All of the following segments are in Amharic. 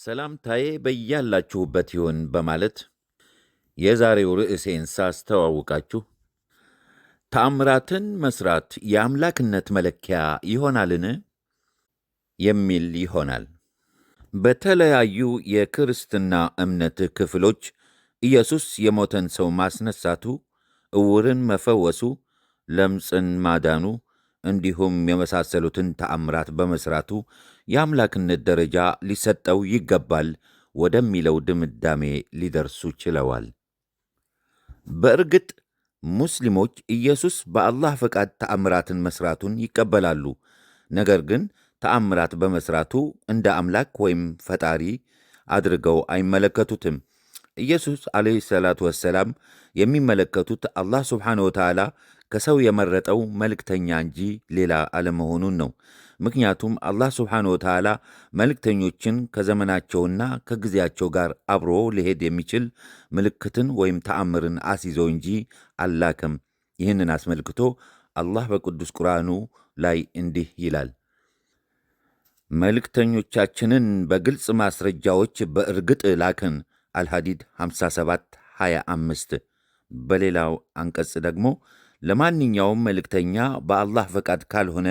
ሰላምታዬ በያላችሁበት ይሁን በማለት የዛሬው ርዕሴን ሳስተዋውቃችሁ ተአምራትን መስራት የአምላክነት መለኪያ ይሆናልን? የሚል ይሆናል። በተለያዩ የክርስትና እምነት ክፍሎች ኢየሱስ የሞተን ሰው ማስነሳቱ፣ ዕውርን መፈወሱ፣ ለምጽን ማዳኑ እንዲሁም የመሳሰሉትን ተአምራት በመሥራቱ የአምላክነት ደረጃ ሊሰጠው ይገባል ወደሚለው ድምዳሜ ሊደርሱ ችለዋል። በእርግጥ ሙስሊሞች ኢየሱስ በአላህ ፈቃድ ተአምራትን መሥራቱን ይቀበላሉ። ነገር ግን ተአምራት በመሥራቱ እንደ አምላክ ወይም ፈጣሪ አድርገው አይመለከቱትም። ኢየሱስ ዓለይሂ ሰላቱ ወሰላም የሚመለከቱት አላህ ስብሓነሁ ወተዓላ ከሰው የመረጠው መልእክተኛ እንጂ ሌላ አለመሆኑን ነው። ምክንያቱም አላህ ስብሓነሁ ወተዓላ መልእክተኞችን ከዘመናቸውና ከጊዜያቸው ጋር አብሮ ሊሄድ የሚችል ምልክትን ወይም ተአምርን አስይዞ እንጂ አላከም። ይህንን አስመልክቶ አላህ በቅዱስ ቁርአኑ ላይ እንዲህ ይላል፣ መልእክተኞቻችንን በግልጽ ማስረጃዎች በእርግጥ ላክን። አልሐዲድ 57:25። በሌላው አንቀጽ ደግሞ ለማንኛውም መልእክተኛ በአላህ ፈቃድ ካልሆነ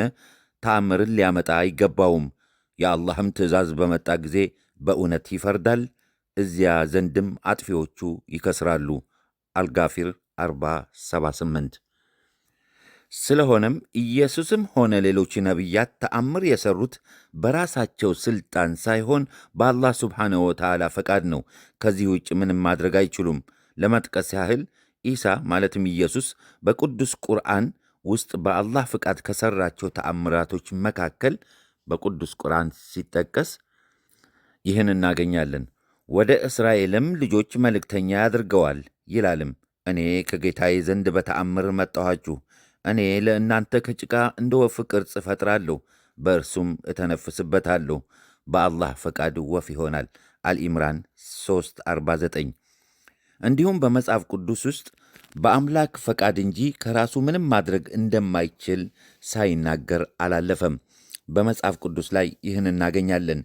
ተአምርን ሊያመጣ አይገባውም። የአላህም ትእዛዝ በመጣ ጊዜ በእውነት ይፈርዳል፣ እዚያ ዘንድም አጥፊዎቹ ይከስራሉ። አልጋፊር 40:78። ስለሆነም ኢየሱስም ሆነ ሌሎች ነቢያት ተአምር የሠሩት በራሳቸው ሥልጣን ሳይሆን በአላህ ስብሓንሁ ወተዓላ ፈቃድ ነው። ከዚህ ውጭ ምንም ማድረግ አይችሉም። ለመጥቀስ ያህል ኢሳ ማለትም ኢየሱስ በቅዱስ ቁርአን ውስጥ በአላህ ፍቃድ ከሠራቸው ተአምራቶች መካከል በቅዱስ ቁርአን ሲጠቀስ ይህን እናገኛለን። ወደ እስራኤልም ልጆች መልእክተኛ ያድርገዋል ይላልም፣ እኔ ከጌታዬ ዘንድ በተአምር መጣኋችሁ። እኔ ለእናንተ ከጭቃ እንደ ወፍ ቅርጽ እፈጥራለሁ፣ በእርሱም እተነፍስበታለሁ፣ በአላህ ፈቃድ ወፍ ይሆናል። አልኢምራን 3:49። እንዲሁም በመጽሐፍ ቅዱስ ውስጥ በአምላክ ፈቃድ እንጂ ከራሱ ምንም ማድረግ እንደማይችል ሳይናገር አላለፈም። በመጽሐፍ ቅዱስ ላይ ይህን እናገኛለን።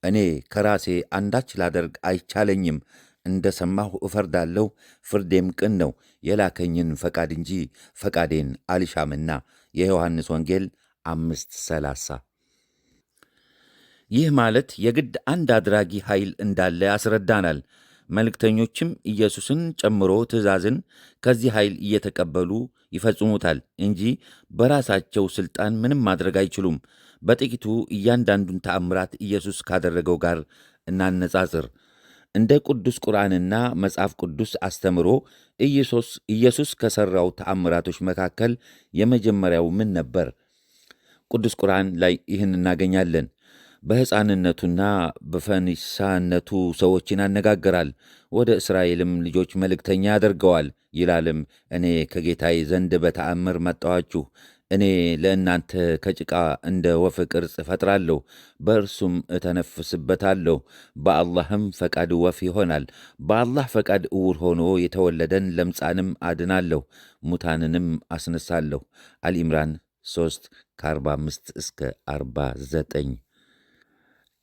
እኔ ከራሴ አንዳች ላደርግ አይቻለኝም፣ እንደ ሰማሁ እፈርዳለሁ፣ ፍርዴም ቅን ነው፣ የላከኝን ፈቃድ እንጂ ፈቃዴን አልሻምና። የዮሐንስ ወንጌል 5:30። ይህ ማለት የግድ አንድ አድራጊ ኃይል እንዳለ ያስረዳናል። መልእክተኞችም ኢየሱስን ጨምሮ ትእዛዝን ከዚህ ኃይል እየተቀበሉ ይፈጽሙታል እንጂ በራሳቸው ሥልጣን ምንም ማድረግ አይችሉም። በጥቂቱ እያንዳንዱን ተአምራት ኢየሱስ ካደረገው ጋር እናነጻጽር። እንደ ቅዱስ ቁርአንና መጽሐፍ ቅዱስ አስተምሮ ኢየሱስ ከሠራው ተአምራቶች መካከል የመጀመሪያው ምን ነበር? ቅዱስ ቁርአን ላይ ይህን እናገኛለን። በሕፃንነቱና በፈኒሳነቱ ሰዎችን ያነጋግራል፣ ወደ እስራኤልም ልጆች መልእክተኛ ያደርገዋል ይላልም፣ እኔ ከጌታዬ ዘንድ በተአምር መጣኋችሁ። እኔ ለእናንተ ከጭቃ እንደ ወፍ ቅርጽ እፈጥራለሁ፣ በእርሱም እተነፍስበታለሁ፣ በአላህም ፈቃድ ወፍ ይሆናል። በአላህ ፈቃድ ዕውር ሆኖ የተወለደን ለምጻንም አድናለሁ፣ ሙታንንም አስነሳለሁ። አልኢምራን 3:45-49።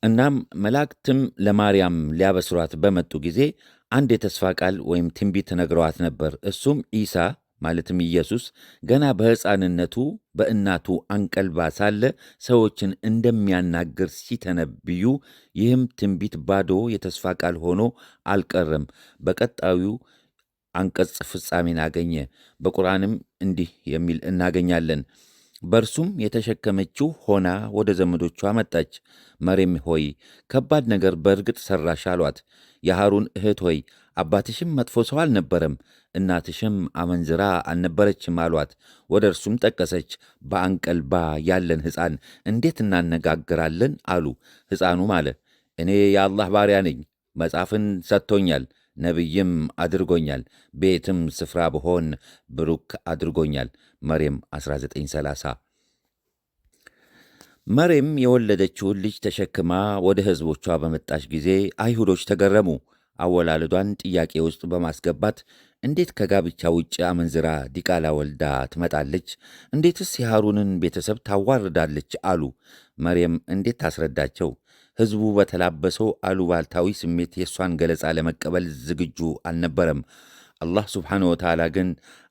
እናም መላእክትም ለማርያም ሊያበስሯት በመጡ ጊዜ አንድ የተስፋ ቃል ወይም ትንቢት ነግረዋት ነበር። እሱም ኢሳ ማለትም ኢየሱስ ገና በሕፃንነቱ በእናቱ አንቀልባ ሳለ ሰዎችን እንደሚያናግር ሲተነብዩ፣ ይህም ትንቢት ባዶ የተስፋ ቃል ሆኖ አልቀረም። በቀጣዩ አንቀጽ ፍጻሜን አገኘ። በቁርአንም እንዲህ የሚል እናገኛለን፣ በእርሱም የተሸከመችው ሆና ወደ ዘመዶቿ መጣች። መሬም ሆይ ከባድ ነገር በእርግጥ ሠራሽ አሏት። የሃሩን እህት ሆይ አባትሽም መጥፎ ሰው አልነበረም፣ እናትሽም አመንዝራ አልነበረችም አሏት። ወደ እርሱም ጠቀሰች። በአንቀልባ ያለን ሕፃን እንዴት እናነጋግራለን አሉ። ሕፃኑም አለ፣ እኔ የአላህ ባሪያ ነኝ፣ መጽሐፍን ሰጥቶኛል፣ ነቢይም አድርጎኛል፣ ቤትም ስፍራ ብሆን ብሩክ አድርጎኛል። መሬም 19:30። መሬም የወለደችውን ልጅ ተሸክማ ወደ ሕዝቦቿ በመጣች ጊዜ አይሁዶች ተገረሙ። አወላለዷን ጥያቄ ውስጥ በማስገባት እንዴት ከጋብቻ ውጭ አመንዝራ ዲቃላ ወልዳ ትመጣለች? እንዴትስ የሃሩንን ቤተሰብ ታዋርዳለች? አሉ። መርየም እንዴት ታስረዳቸው? ሕዝቡ በተላበሰው አሉባልታዊ ስሜት የእሷን ገለጻ ለመቀበል ዝግጁ አልነበረም። አላህ ስብሓነ ወተዓላ ግን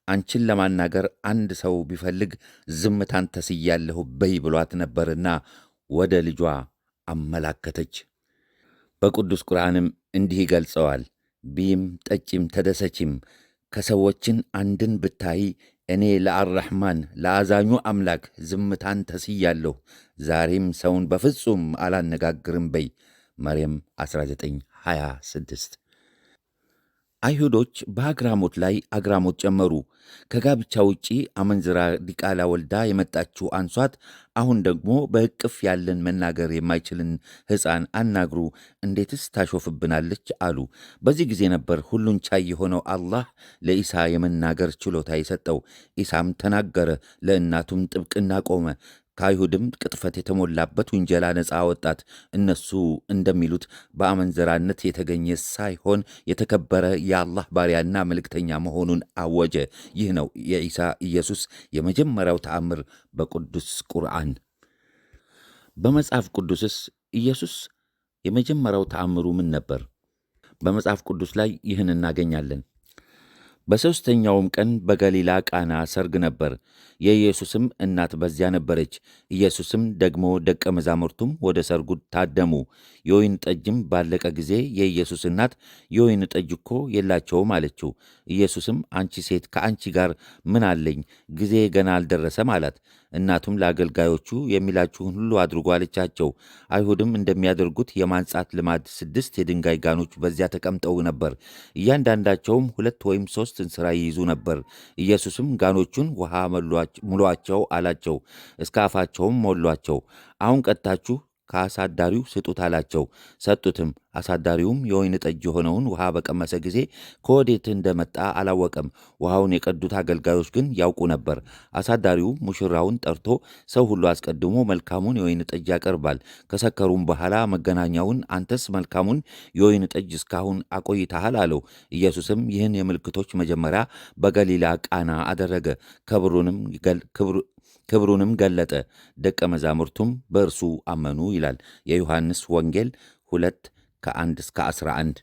አንቺን ለማናገር አንድ ሰው ቢፈልግ ዝምታን ተስያለሁ በይ ብሏት ነበርና ወደ ልጇ አመላከተች። በቅዱስ ቁርአንም እንዲህ ይገልጸዋል። ቢም ጠጪም ተደሰቺም፣ ከሰዎችን አንድን ብታይ እኔ ለአርረሕማን ለአዛኙ አምላክ ዝምታን ተስያለሁ፣ ዛሬም ሰውን በፍጹም አላነጋግርም በይ። መርየም 19:26። አይሁዶች በአግራሞት ላይ አግራሞት ጨመሩ። ከጋብቻ ውጪ አመንዝራ ዲቃላ ወልዳ የመጣችው አንሷት፣ አሁን ደግሞ በእቅፍ ያለን መናገር የማይችልን ሕፃን አናግሩ፣ እንዴትስ ታሾፍብናለች አሉ። በዚህ ጊዜ ነበር ሁሉን ቻይ የሆነው አላህ ለኢሳ የመናገር ችሎታ የሰጠው። ኢሳም ተናገረ፣ ለእናቱም ጥብቅና ቆመ። ከአይሁድም ቅጥፈት የተሞላበት ውንጀላ ነፃ አወጣት። እነሱ እንደሚሉት በአመንዘራነት የተገኘ ሳይሆን የተከበረ የአላህ ባሪያና መልእክተኛ መሆኑን አወጀ። ይህ ነው የኢሳ ኢየሱስ የመጀመሪያው ተአምር በቅዱስ ቁርአን። በመጽሐፍ ቅዱስስ ኢየሱስ የመጀመሪያው ተአምሩ ምን ነበር? በመጽሐፍ ቅዱስ ላይ ይህን እናገኛለን። በሦስተኛውም ቀን በገሊላ ቃና ሰርግ ነበር። የኢየሱስም እናት በዚያ ነበረች። ኢየሱስም ደግሞ ደቀ መዛሙርቱም ወደ ሰርጉ ታደሙ። የወይን ጠጅም ባለቀ ጊዜ የኢየሱስ እናት የወይን ጠጅ እኮ የላቸውም አለችው። ኢየሱስም አንቺ ሴት ከአንቺ ጋር ምን አለኝ? ጊዜ ገና አልደረሰም አላት። እናቱም ለአገልጋዮቹ የሚላችሁን ሁሉ አድርጉ አለቻቸው። አይሁድም እንደሚያደርጉት የማንጻት ልማድ 6 የድንጋይ ጋኖች በዚያ ተቀምጠው ነበር። እያንዳንዳቸውም 2 ወይም 3 እንስራ ይይዙ ነበር። ኢየሱስም ጋኖቹን ውሃ ሙሏቸው አላቸው። እስከ አፋቸውም ሞሏቸው። አሁን ቀድታችሁ ከአሳዳሪው ስጡት አላቸው። ሰጡትም። አሳዳሪውም የወይን ጠጅ የሆነውን ውሃ በቀመሰ ጊዜ ከወዴት እንደመጣ አላወቀም። ውሃውን የቀዱት አገልጋዮች ግን ያውቁ ነበር። አሳዳሪው ሙሽራውን ጠርቶ ሰው ሁሉ አስቀድሞ መልካሙን የወይን ጠጅ ያቀርባል፣ ከሰከሩም በኋላ መገናኛውን አንተስ መልካሙን የወይን ጠጅ እስካሁን አቆይተሃል አለው። ኢየሱስም ይህን የምልክቶች መጀመሪያ በገሊላ ቃና አደረገ፣ ክብሩንም ገለጠ፣ ደቀ መዛሙርቱም በእርሱ አመኑ ይላል የዮሐንስ ወንጌል 2:1-11።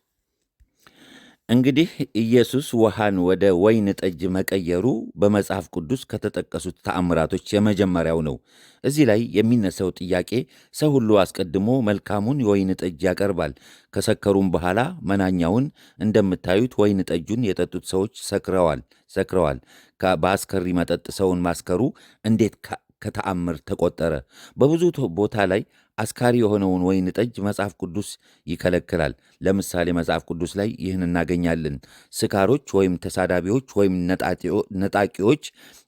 እንግዲህ ኢየሱስ ውሃን ወደ ወይን ጠጅ መቀየሩ በመጽሐፍ ቅዱስ ከተጠቀሱት ተአምራቶች የመጀመሪያው ነው። እዚህ ላይ የሚነሳው ጥያቄ ሰው ሁሉ አስቀድሞ መልካሙን የወይን ጠጅ ያቀርባል፣ ከሰከሩም በኋላ መናኛውን። እንደምታዩት ወይን ጠጁን የጠጡት ሰዎች ሰክረዋል። በአስከሪ መጠጥ ሰውን ማስከሩ እንዴት ከተአምር ተቆጠረ? በብዙ ቦታ ላይ አስካሪ የሆነውን ወይን ጠጅ መጽሐፍ ቅዱስ ይከለክላል። ለምሳሌ መጽሐፍ ቅዱስ ላይ ይህን እናገኛለን። ስካሮች ወይም ተሳዳቢዎች ወይም ነጣቂዎች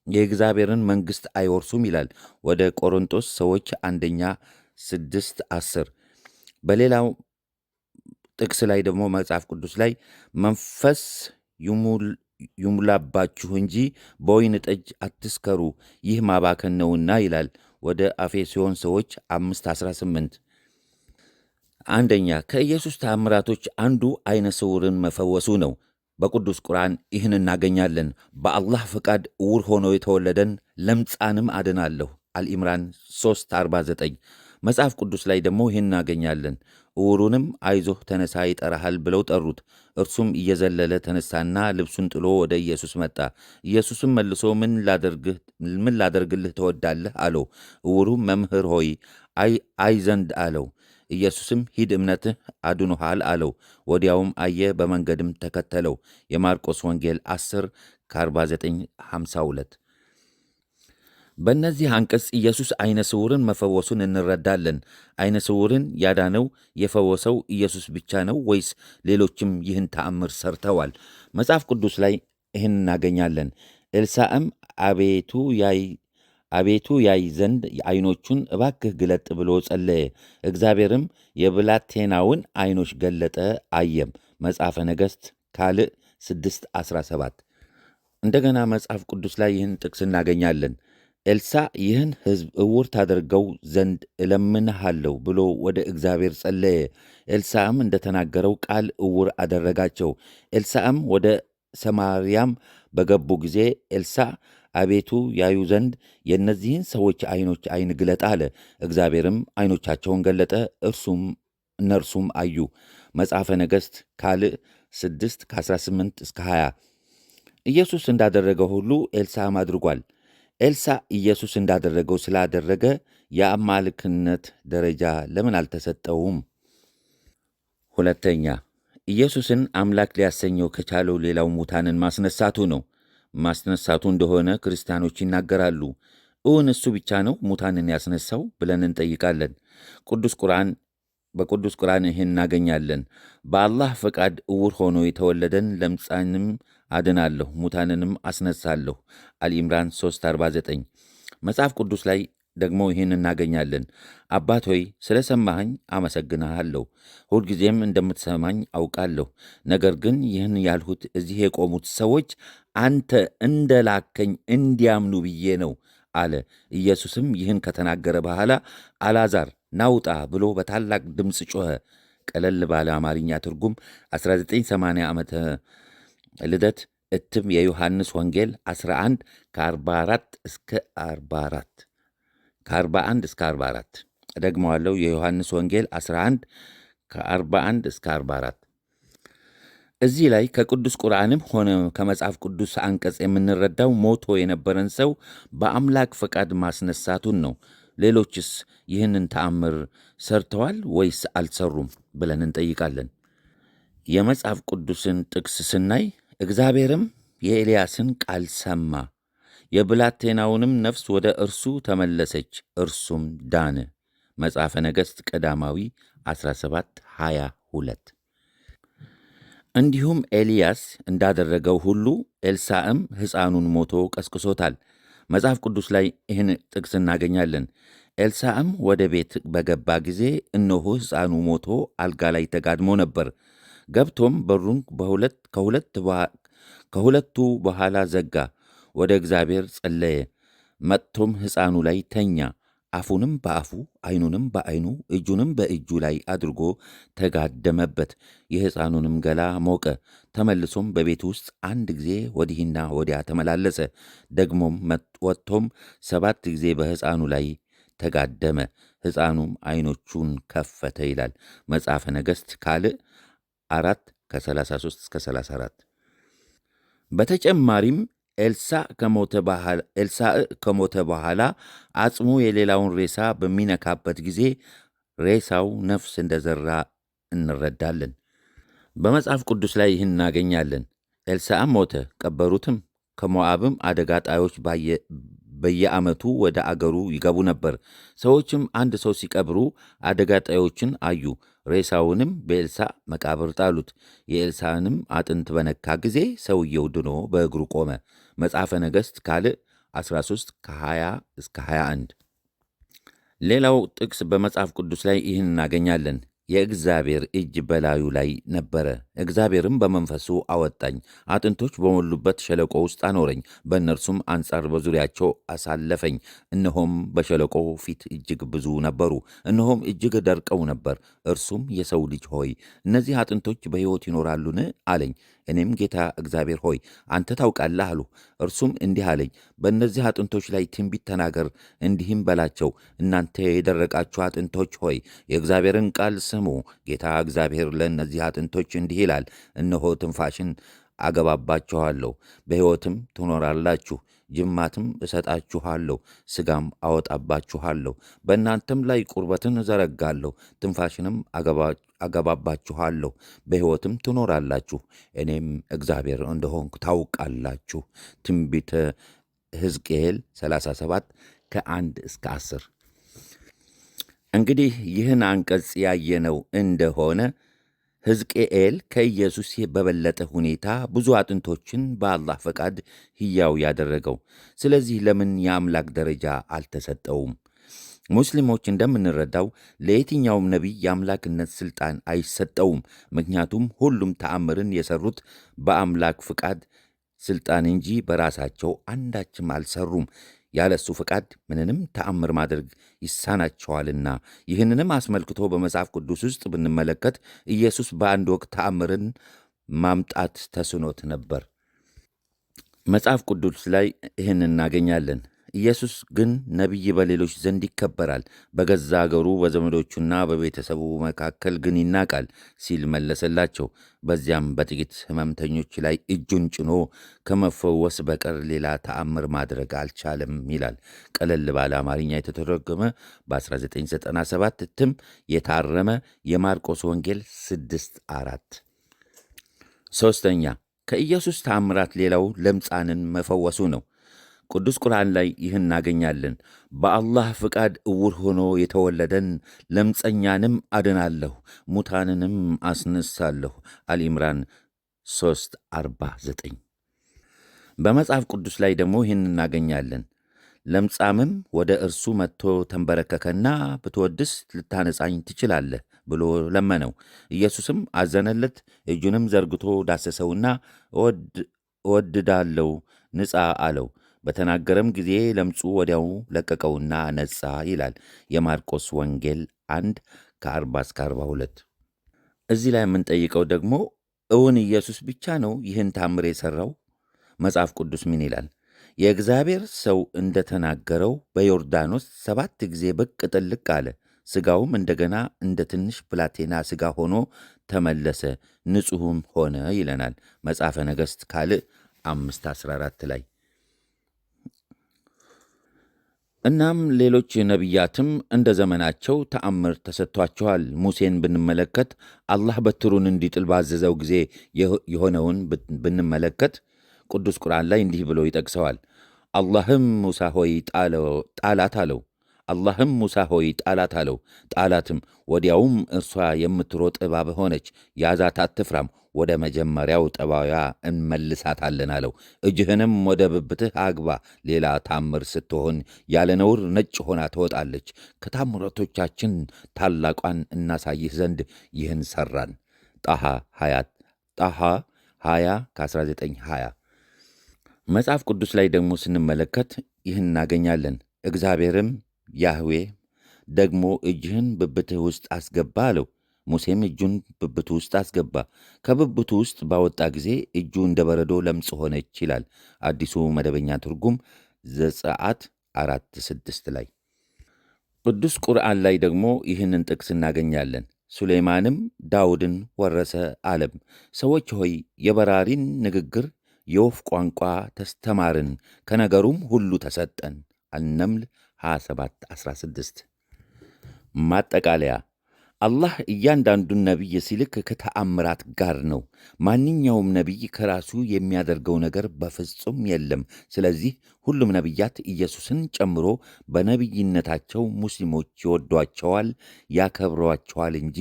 የእግዚአብሔርን መንግሥት አይወርሱም ይላል ወደ ቆሮንቶስ ሰዎች 1:6-10። በሌላው ጥቅስ ላይ ደግሞ መጽሐፍ ቅዱስ ላይ መንፈስ ይሙላባችሁ እንጂ በወይን ጠጅ አትስከሩ፣ ይህ ማባከን ነውና ይላል ወደ አፌሶን ሰዎች 5:18። አንደኛ ከኢየሱስ ተአምራቶች አንዱ ዓይነ ስውርን መፈወሱ ነው። በቅዱስ ቁርአን ይህን እናገኛለን። በአላህ ፈቃድ ዕውር ሆኖ የተወለደን ለምጻንም አድናለሁ አልኢምራን 3:49። መጽሐፍ ቅዱስ ላይ ደግሞ ይህን እናገኛለን። ዕውሩንም አይዞህ ተነሳ ይጠራሃል ብለው ጠሩት። እርሱም እየዘለለ ተነሳና ልብሱን ጥሎ ወደ ኢየሱስ መጣ። ኢየሱስም መልሶ ምን ላደርግልህ ትወዳለህ አለው። ዕውሩም መምህር ሆይ አይ ዘንድ አለው። ኢየሱስም ሂድ እምነትህ አድኖሃል አለው። ወዲያውም አየ፣ በመንገድም ተከተለው። የማርቆስ ወንጌል 10:49-52። በእነዚህ አንቀጽ ኢየሱስ ዓይነ ስውርን መፈወሱን እንረዳለን። ዓይነ ስውርን ያዳነው የፈወሰው ኢየሱስ ብቻ ነው ወይስ ሌሎችም ይህን ተአምር ሰርተዋል? መጽሐፍ ቅዱስ ላይ ይህን እናገኛለን። ኤልሳዕም አቤቱ ያይ ዘንድ ዓይኖቹን እባክህ ግለጥ ብሎ ጸለየ። እግዚአብሔርም የብላቴናውን ዓይኖች ገለጠ፣ አየም። መጽሐፈ ነገሥት ካልዕ 6:17። እንደገና መጽሐፍ ቅዱስ ላይ ይህን ጥቅስ እናገኛለን። ኤልሳዕ ይህን ሕዝብ ዕውር ታደርገው ዘንድ እለምንሃለሁ ብሎ ወደ እግዚአብሔር ጸለየ። ኤልሳዕም እንደተናገረው ቃል ዕውር አደረጋቸው። ኤልሳዕም ወደ ሰማርያም በገቡ ጊዜ ኤልሳዕ አቤቱ ያዩ ዘንድ የእነዚህን ሰዎች ዓይኖች ዓይን ግለጥ አለ። እግዚአብሔርም ዓይኖቻቸውን ገለጠ፣ እርሱም እነርሱም አዩ። መጽሐፈ ነገሥት ካልዕ 6 ከ18 እስከ 20። ኢየሱስ እንዳደረገው ሁሉ ኤልሳዕም አድርጓል። ኤልሳዕ ኢየሱስ እንዳደረገው ስላደረገ የአማልክነት ደረጃ ለምን አልተሰጠውም? ሁለተኛ፣ ኢየሱስን አምላክ ሊያሰኘው ከቻለው ሌላው ሙታንን ማስነሳቱ ነው። ማስነሳቱ እንደሆነ ክርስቲያኖች ይናገራሉ። እውን እሱ ብቻ ነው ሙታንን ያስነሳው ብለን እንጠይቃለን። በቅዱስ ቁርአን ይህን እናገኛለን። በአላህ ፈቃድ ዕውር ሆኖ የተወለደን ለምጻንም አድናለሁ፣ ሙታንንም አስነሳለሁ። አልኢምራን 349። መጽሐፍ ቅዱስ ላይ ደግሞ ይህን እናገኛለን። አባት ሆይ ስለ ሰማኸኝ አመሰግንሃለሁ፣ ሁልጊዜም እንደምትሰማኝ አውቃለሁ። ነገር ግን ይህን ያልሁት እዚህ የቆሙት ሰዎች አንተ እንደ ላከኝ እንዲያምኑ ብዬ ነው አለ። ኢየሱስም ይህን ከተናገረ በኋላ አልዓዛር ናውጣ ብሎ በታላቅ ድምፅ ጮኸ። ቀለል ባለ አማርኛ ትርጉም 1980 ዓመተ ልደት እትም የዮሐንስ ወንጌል 11 ከ41 እስከ 44 ደግመዋለሁ። የዮሐንስ ወንጌል 11 ከ41 እስከ 44። እዚህ ላይ ከቅዱስ ቁርአንም ሆነ ከመጽሐፍ ቅዱስ አንቀጽ የምንረዳው ሞቶ የነበረን ሰው በአምላክ ፈቃድ ማስነሳቱን ነው። ሌሎችስ ይህንን ተአምር ሰርተዋል ወይስ አልሰሩም ብለን እንጠይቃለን። የመጽሐፍ ቅዱስን ጥቅስ ስናይ እግዚአብሔርም የኤልያስን ቃል ሰማ፣ የብላቴናውንም ነፍስ ወደ እርሱ ተመለሰች፣ እርሱም ዳነ። መጽሐፈ ነገሥት ቀዳማዊ 17:22። እንዲሁም ኤልያስ እንዳደረገው ሁሉ ኤልሳዕም ሕፃኑን ሞቶ ቀስቅሶታል። መጽሐፍ ቅዱስ ላይ ይህን ጥቅስ እናገኛለን። ኤልሳዕም ወደ ቤት በገባ ጊዜ እነሆ ሕፃኑ ሞቶ አልጋ ላይ ተጋድሞ ነበር። ገብቶም በሩን ከሁለቱ በኋላ ዘጋ፣ ወደ እግዚአብሔር ጸለየ። መጥቶም ሕፃኑ ላይ ተኛ። አፉንም በአፉ ዓይኑንም በዓይኑ እጁንም በእጁ ላይ አድርጎ ተጋደመበት። የሕፃኑንም ገላ ሞቀ። ተመልሶም በቤት ውስጥ አንድ ጊዜ ወዲህና ወዲያ ተመላለሰ። ደግሞም ወጥቶም 7 ጊዜ በሕፃኑ ላይ ተጋደመ። ሕፃኑም ዓይኖቹን ከፈተ ይላል መጽሐፈ ነገሥት ካልዕ 4 ከ33 እስከ 34። በተጨማሪም ኤልሳዕ ከሞተ በኋላ አጽሙ የሌላውን ሬሳ በሚነካበት ጊዜ ሬሳው ነፍስ እንደዘራ እንረዳለን። በመጽሐፍ ቅዱስ ላይ ይህን እናገኛለን። ኤልሳዕም ሞተ፣ ቀበሩትም። ከሞዓብም አደጋ ጣዮች በየዓመቱ ወደ አገሩ ይገቡ ነበር። ሰዎችም አንድ ሰው ሲቀብሩ አደጋ ጣዮችን አዩ። ሬሳውንም በኤልሳዕ መቃብር ጣሉት። የኤልሳዕንም አጥንት በነካ ጊዜ ሰውየው ድኖ በእግሩ ቆመ። መጽሐፈ ነገሥት ካልዕ 13 ከ20 እስከ 21። ሌላው ጥቅስ በመጽሐፍ ቅዱስ ላይ ይህን እናገኛለን። የእግዚአብሔር እጅ በላዩ ላይ ነበረ፣ እግዚአብሔርም በመንፈሱ አወጣኝ፣ አጥንቶች በሞሉበት ሸለቆ ውስጥ አኖረኝ፣ በእነርሱም አንጻር በዙሪያቸው አሳለፈኝ። እነሆም በሸለቆው ፊት እጅግ ብዙ ነበሩ፣ እነሆም እጅግ ደርቀው ነበር። እርሱም የሰው ልጅ ሆይ እነዚህ አጥንቶች በሕይወት ይኖራሉን? አለኝ። እኔም ጌታ እግዚአብሔር ሆይ አንተ ታውቃለህ አልሁ። እርሱም እንዲህ አለኝ፣ በእነዚህ አጥንቶች ላይ ትንቢት ተናገር፣ እንዲህም በላቸው፣ እናንተ የደረቃችሁ አጥንቶች ሆይ የእግዚአብሔርን ቃል ስሙ። ጌታ እግዚአብሔር ለእነዚህ አጥንቶች እንዲህ ይላል፣ እነሆ ትንፋሽን አገባባችኋለሁ፣ በሕይወትም ትኖራላችሁ። ጅማትም እሰጣችኋለሁ፣ ሥጋም አወጣባችኋለሁ። በእናንተም ላይ ቁርበትን እዘረጋለሁ፣ ትንፋሽንም አገባባችኋለሁ፣ በሕይወትም ትኖራላችሁ። እኔም እግዚአብሔር እንደሆንኩ ታውቃላችሁ። ትንቢተ ሕዝቅኤል 37 ከ1 እስከ 10። እንግዲህ ይህን አንቀጽ ያየነው እንደሆነ ሕዝቅኤል ከኢየሱስ በበለጠ ሁኔታ ብዙ አጥንቶችን በአላህ ፈቃድ ሕያው ያደረገው። ስለዚህ ለምን የአምላክ ደረጃ አልተሰጠውም? ሙስሊሞች እንደምንረዳው ለየትኛውም ነቢይ የአምላክነት ሥልጣን አይሰጠውም። ምክንያቱም ሁሉም ተአምርን የሠሩት በአምላክ ፍቃድ ሥልጣን እንጂ በራሳቸው አንዳችም አልሠሩም። ያለ እሱ ፈቃድ ምንንም ተአምር ማድረግ ይሳናቸዋልና። ይህንንም አስመልክቶ በመጽሐፍ ቅዱስ ውስጥ ብንመለከት ኢየሱስ በአንድ ወቅት ተአምርን ማምጣት ተስኖት ነበር። መጽሐፍ ቅዱስ ላይ ይህን እናገኛለን። ኢየሱስ ግን ነቢይ በሌሎች ዘንድ ይከበራል፣ በገዛ አገሩ በዘመዶቹና በቤተሰቡ መካከል ግን ይናቃል ሲል መለሰላቸው። በዚያም በጥቂት ሕመምተኞች ላይ እጁን ጭኖ ከመፈወስ በቀር ሌላ ተአምር ማድረግ አልቻለም ይላል። ቀለል ባለ አማርኛ የተተረጎመ በ1997 እትም የታረመ የማርቆስ ወንጌል 6:4። ሦስተኛ ከኢየሱስ ተአምራት ሌላው ለምጻንን መፈወሱ ነው። ቅዱስ ቁርአን ላይ ይህን እናገኛለን። በአላህ ፍቃድ ዕውር ሆኖ የተወለደን ለምጸኛንም አድናለሁ፣ ሙታንንም አስነሳለሁ። አልኢምራን 3:49። በመጽሐፍ ቅዱስ ላይ ደግሞ ይህን እናገኛለን። ለምጻምም ወደ እርሱ መጥቶ ተንበረከከና ብትወድስ ልታነጻኝ ትችላለህ ብሎ ለመነው። ኢየሱስም አዘነለት፣ እጁንም ዘርግቶ ዳሰሰውና እወድዳለሁ ንጻ አለው። በተናገረም ጊዜ ለምጹ ወዲያው ለቀቀውና ነጻ ይላል። የማርቆስ ወንጌል 1:40-42። እዚህ ላይ የምንጠይቀው ደግሞ እውን ኢየሱስ ብቻ ነው ይህን ታምር የሠራው? መጽሐፍ ቅዱስ ምን ይላል? የእግዚአብሔር ሰው እንደ ተናገረው በዮርዳኖስ 7 ጊዜ ብቅ ጥልቅ አለ። ሥጋውም እንደገና እንደ ትንሽ ብላቴና ሥጋ ሆኖ ተመለሰ፣ ንጹሕም ሆነ ይለናል መጽሐፈ ነገሥት ካልዕ 5:14 ላይ። እናም ሌሎች ነቢያትም እንደ ዘመናቸው ተአምር ተሰጥቷቸዋል። ሙሴን ብንመለከት አላህ በትሩን እንዲጥል ባዘዘው ጊዜ የሆነውን ብንመለከት ቅዱስ ቁርአን ላይ እንዲህ ብሎ ይጠቅሰዋል። አላህም ሙሳ ሆይ ጣላት አለው። አላህም ሙሳ ሆይ ጣላት አለው። ጣላትም፣ ወዲያውም እርሷ የምትሮጥ እባብ ሆነች። ያዛት፣ አትፍራም፣ ወደ መጀመሪያው ጠባዩዋ እንመልሳታለን አለው። እጅህንም ወደ ብብትህ አግባ፣ ሌላ ታምር ስትሆን ያለ ነውር ነጭ ሆና ትወጣለች። ከታምራቶቻችን ታላቋን እናሳይህ ዘንድ ይህን ሠራን። ጣሃ 20:19-20። መጽሐፍ ቅዱስ ላይ ደግሞ ስንመለከት ይህን እናገኛለን። እግዚአብሔርም ያህዌ ደግሞ እጅህን ብብትህ ውስጥ አስገባ አለው። ሙሴም እጁን ብብቱ ውስጥ አስገባ። ከብብቱ ውስጥ ባወጣ ጊዜ እጁ እንደ በረዶ ለምጽ ሆነች ይላል አዲሱ መደበኛ ትርጉም ዘጸአት 4:6 ላይ። ቅዱስ ቁርአን ላይ ደግሞ ይህንን ጥቅስ እናገኛለን። ሱሌይማንም ዳውድን ወረሰ አለም። ሰዎች ሆይ የበራሪን ንግግር የወፍ ቋንቋ ተስተማርን፣ ከነገሩም ሁሉ ተሰጠን። አልነምል 27:16። ማጠቃለያ፣ አላህ እያንዳንዱን ነቢይ ሲልክ ከተአምራት ጋር ነው። ማንኛውም ነቢይ ከራሱ የሚያደርገው ነገር በፍጹም የለም። ስለዚህ ሁሉም ነቢያት ኢየሱስን ጨምሮ በነቢይነታቸው ሙስሊሞች ይወዷቸዋል፣ ያከብሯቸዋል እንጂ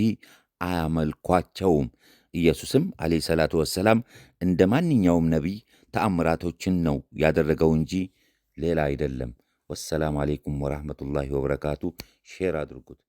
አያመልኳቸውም። ኢየሱስም ዓለይሂ ሰላቱ ወሰላም እንደ ማንኛውም ነቢይ ተአምራቶችን ነው ያደረገው እንጂ ሌላ አይደለም። ወሰላሙ አሌይኩም ወራህመቱላሂ ወበረካቱ። ሼር አድርጉት።